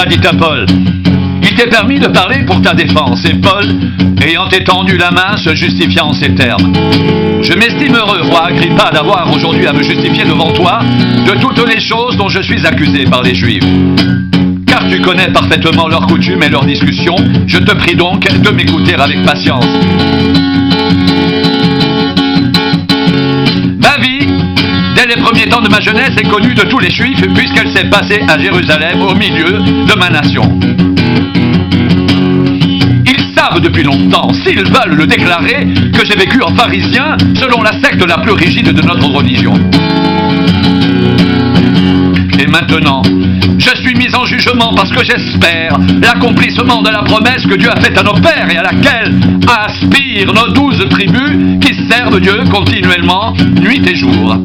dit à Paul. Il t'est permis de parler pour ta défense, et Paul, ayant étendu la main, se justifia en ces termes. Je m'estime heureux, roi Agrippa, d'avoir aujourd'hui à me justifier devant toi de toutes les choses dont je suis accusé par les Juifs. Car tu connais parfaitement leurs coutumes et leurs discussions, je te prie donc de m'écouter avec patience. Ma vie, dès les premiers temps de ma jeunesse, est connue de tous les Juifs, puisqu'elle s'est passée à Jérusalem, au milieu de ma nation. Ils savent depuis longtemps, s'ils veulent le déclarer, que j'ai vécu en pharisien, selon la secte la plus rigide de notre religion. Et maintenant, je suis mis en jugement parce que j'espère l'accomplissement de la promesse que Dieu a faite à nos pères et à laquelle aspirent nos 12 tribus qui servent Dieu continuellement, nuit et jour.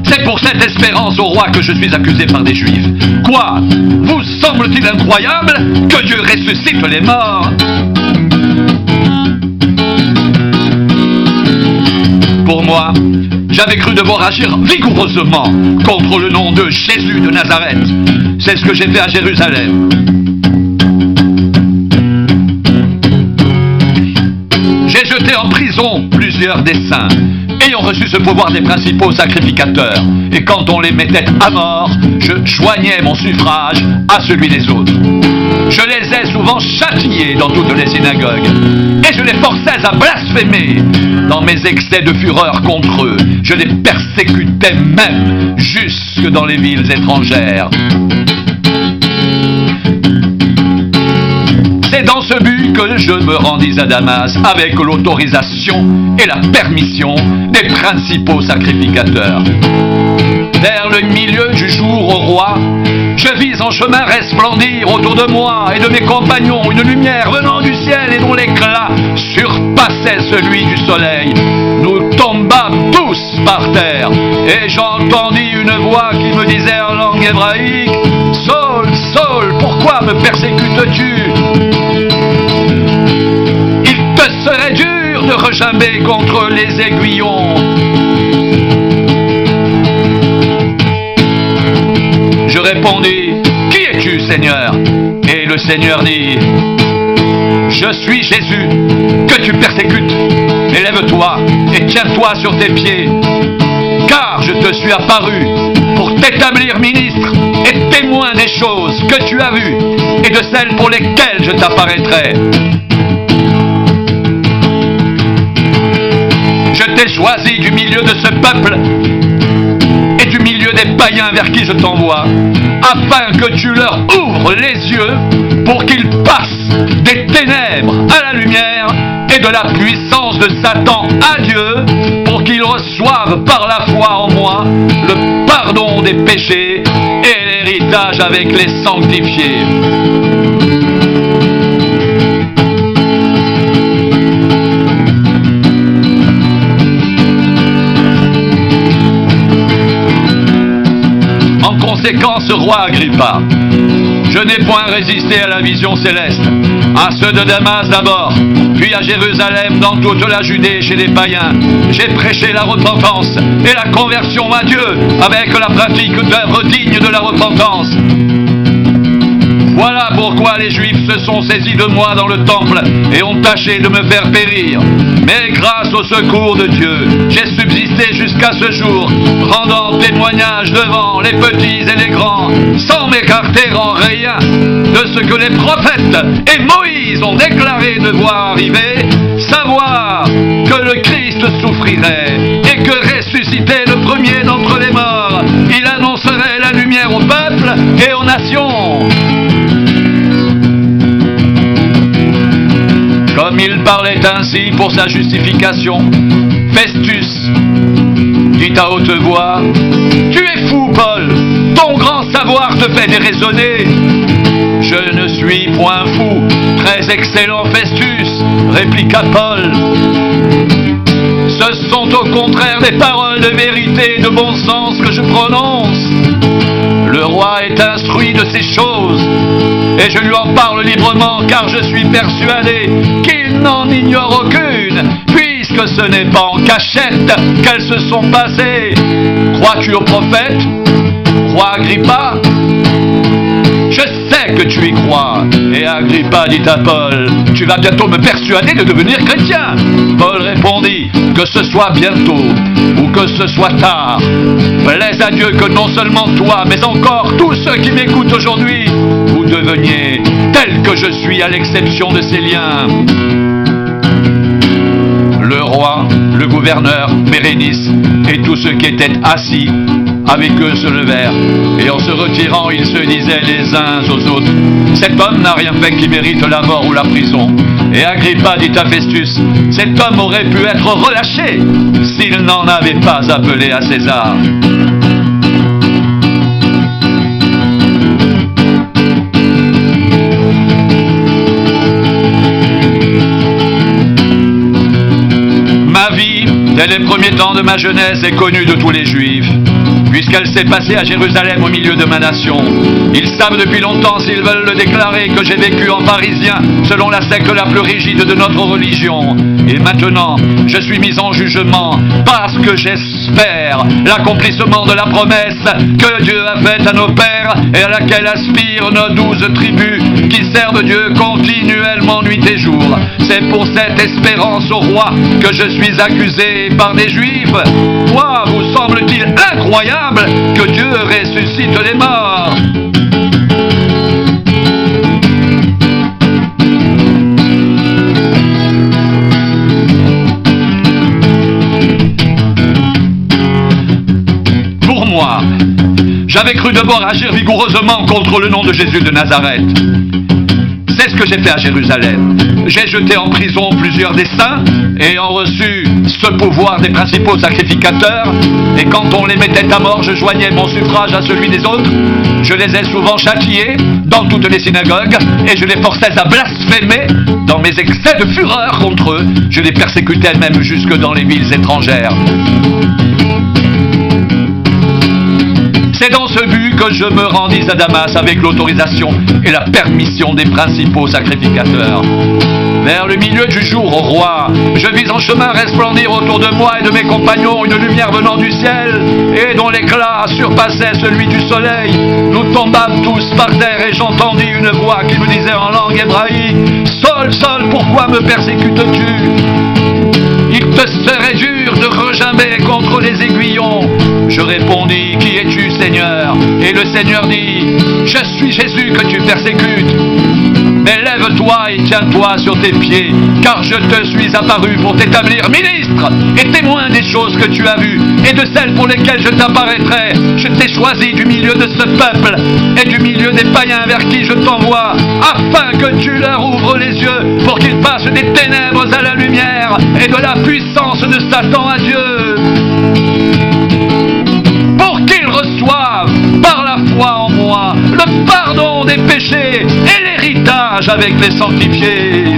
C'est pour cette espérance au roi que je suis accusé par des Juifs. Quoi? Vous semble-t-il incroyable que Dieu ressuscite les morts? Pour moi, j'avais cru devoir agir vigoureusement contre le nom de Jésus de Nazareth. C'est ce que j'ai fait à Jérusalem. J'ai jeté en prison plusieurs des saints, ayant reçu ce pouvoir des principaux sacrificateurs. Et quand on les mettait à mort, je joignais mon suffrage à celui des autres. Je les ai souvent châtiés dans toutes les synagogues, et je les forçais à blasphémer. Dans mes excès de fureur contre eux, je les persécutais même jusque dans les villes étrangères. C'est dans ce but que je me rendis à Damas avec l'autorisation et la permission des principaux sacrificateurs. Vers le milieu du jour au roi, je vis en chemin resplendir autour de moi et de mes compagnons une lumière venant du ciel et dont l'éclat surpassait celui du soleil. Nous tombâmes tous par terre et j'entendis une voix qui me disait en langue hébraïque: « Saul, Saul, pourquoi me persécutes-tu » Il te serait dur de rejamber contre les aiguillons. Je répondis: « Qui es-tu, Seigneur ?» Et le Seigneur dit: « Je suis Jésus, que tu persécutes. Élève-toi et tiens-toi sur tes pieds, car je te suis apparu pour t'établir ministre et témoin des choses que tu as vues et de celles pour lesquelles je t'apparaîtrai. Je t'ai choisi du milieu de ce peuple et du milieu des païens vers qui je t'envoie, afin que tu leur ouvres les yeux pour qu'ils passent des ténèbres à la lumière et de la puissance de Satan à Dieu, pour qu'ils reçoivent par la foi en moi le pardon des péchés et l'héritage avec les sanctifiés. » En conséquence, roi Agrippa, je n'ai point résisté à la vision céleste, à ceux de Damas d'abord, puis à Jérusalem, dans toute la Judée, chez les païens. J'ai prêché la repentance et la conversion à Dieu avec la pratique d'œuvres dignes de la repentance. Voilà pourquoi les Juifs se sont saisis de moi dans le temple et ont tâché de me faire périr. Mais grâce au secours de Dieu, j'ai subsisté jusqu'à ce jour, rendant témoignage devant les petits et les grands, sans m'écarter en rien de ce que les prophètes et Moïse ont déclaré devoir arriver, savoir que le Christ souffrirait et que ressuscité le premier d'entre les morts, il annoncerait la lumière au peuple et aux nations. Comme il parlait ainsi pour sa justification, Festus dit à haute voix: « Tu es fou, Paul, ton grand savoir te fait déraisonner. » « Je ne suis point fou, très excellent Festus, répliqua Paul. Ce sont au contraire des paroles de vérité et de bon sens que je prononce. Le roi est instruit de ces choses, et je lui en parle librement, car je suis persuadé qu'il n'en ignore aucune, puisque ce n'est pas en cachette qu'elles se sont passées. Crois-tu au prophète ? Roi Agrippa, je sais que tu y crois. Et Agrippa dit à Paul, tu vas bientôt me persuader de devenir chrétien. Paul répondit, que ce soit bientôt ou que ce soit tard, plaise à Dieu que non seulement toi, mais encore tous ceux qui m'écoutent aujourd'hui, vous deveniez tel que je suis à l'exception de ces liens. Le roi, le gouverneur, Bérénice et tous ceux qui étaient assis avec eux se levèrent, et en se retirant, ils se disaient les uns aux autres, cet homme n'a rien fait qui mérite la mort ou la prison. Et Agrippa dit à Festus, cet homme aurait pu être relâché s'il n'en avait pas appelé à César. Ma vie, dès les premiers temps de ma jeunesse, est connue de tous les Juifs, puisqu'elle s'est passée à Jérusalem au milieu de ma nation. Ils savent depuis longtemps, s'ils veulent le déclarer, que j'ai vécu en pharisien, selon la secte la plus rigide de notre religion. Et maintenant, je suis mis en jugement, parce que j'espère l'accomplissement de la promesse que Dieu a faite à nos pères, et à laquelle aspirent nos 12 tribus, qui servent Dieu continuellement nuit et jour. C'est pour cette espérance au roi que je suis accusé par des Juifs. Toi, vous semble-t-il incroyable que Dieu ressuscite les morts. Pour moi, j'avais cru devoir agir vigoureusement contre le nom de Jésus de Nazareth. C'est ce que j'ai fait à Jérusalem. J'ai jeté en prison plusieurs des saints, ayant reçu ce pouvoir des principaux sacrificateurs, et quand on les mettait à mort, je joignais mon suffrage à celui des autres. Je les ai souvent châtiés dans toutes les synagogues, et je les forçais à blasphémer. Dans mes excès de fureur contre eux, je les persécutais même jusque dans les villes étrangères. C'est dans ce but que je me rendis à Damas avec l'autorisation et la permission des principaux sacrificateurs. Vers le milieu du jour, ô roi, je vis en chemin resplendir autour de moi et de mes compagnons une lumière venant du ciel et dont l'éclat surpassait celui du soleil. Nous tombâmes tous par terre et j'entendis une voix qui me disait en langue hébraïque, « Saul, Saul, pourquoi me persécutes-tu ? Il te serait dur de regimber contre les aiguillons. » Je répondis, « Qui es-tu, Seigneur ?» Et le Seigneur dit, « Je suis Jésus que tu persécutes. Mais lève-toi et tiens-toi sur tes pieds, car je te suis apparu pour t'établir ministre et témoin des choses que tu as vues et de celles pour lesquelles je t'apparaîtrai. Je t'ai choisi du milieu de ce peuple et du milieu des païens vers qui je t'envoie, afin que tu leur ouvres les yeux pour qu'ils passent des ténèbres à la lumière et de la puissance de Satan à Dieu. Pour qu'ils reçoivent par la foi en moi le pardon des péchés et l'héritage avec les sanctifiés. »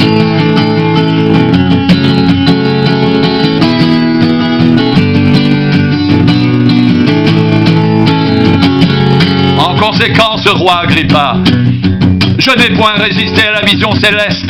En conséquence, roi Agrippa, je n'ai point résisté à la vision céleste,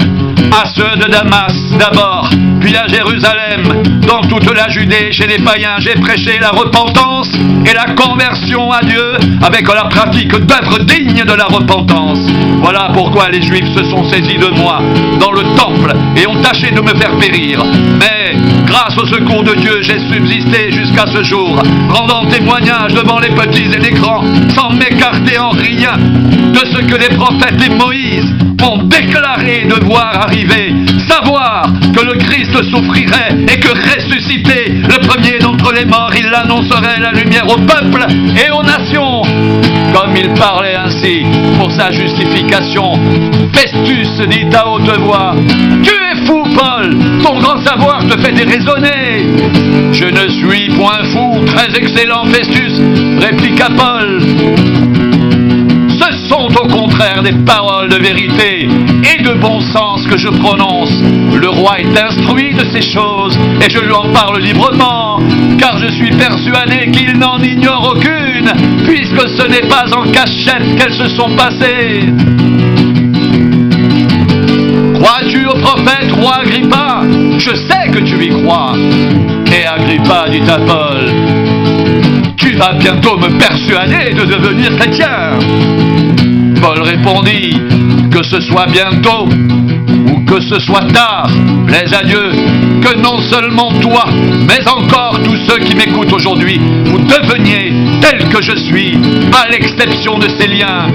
à ceux de Damas d'abord, puis à Jérusalem. Dans toute la Judée, chez les païens, j'ai prêché la repentance et la conversion à Dieu avec la pratique d'œuvres dignes de la repentance. Voilà pourquoi les Juifs se sont saisis de moi dans le temple et ont tâché de me faire périr. Mais grâce au secours de Dieu, j'ai subsisté jusqu'à ce jour, rendant témoignage devant les petits et les grands, sans m'écarter en rien de ce que les prophètes et Moïse ont déclaré devoir arriver, savoir que le Christ souffrirait et que ressuscité, le premier d'entre les morts, il annoncerait la lumière au peuple et aux nations. Comme il parlait ainsi pour sa justification, Festus dit à haute voix, « Tu es fou, Paul, ton grand savoir te fait déraisonner. » « Je ne suis point fou, très excellent Festus, répliqua Paul. Ce sont au contraire des paroles de vérité et de bon sens que je prononce. Le roi est instruit de ces choses et je lui en parle librement, car je suis persuadé qu'il n'en ignore aucune, puisque ce n'est pas en cachette qu'elles se sont passées. Crois-tu au prophète, roi Agrippa? Je sais que tu y crois. Et Agrippa dit à Paul, tu tu vas bientôt me persuader de devenir chrétien. Paul répondit, que ce soit bientôt ou que ce soit tard, plaise à Dieu que non seulement toi, mais encore tous ceux qui m'écoutent aujourd'hui, vous deveniez tel que je suis, à l'exception de ces liens.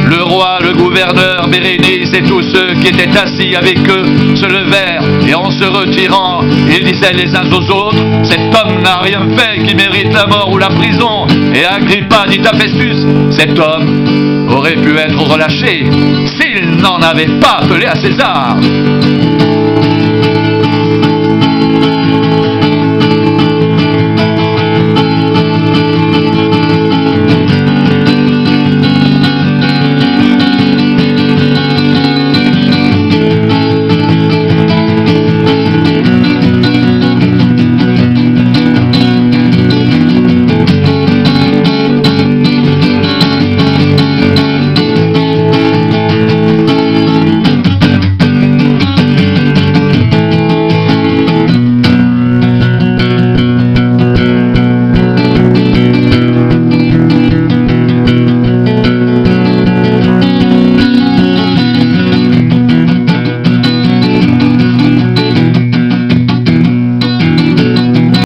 Le roi, le gouverneur, Bérénice et tous ceux qui étaient assis avec eux se levèrent et en se retirant, ils disaient les uns aux autres, cet homme n'a rien fait qui mérite la mort ou la prison. Et Agrippa dit à Festus, cet homme aurait pu être relâché s'il n'en avait pas appelé à César.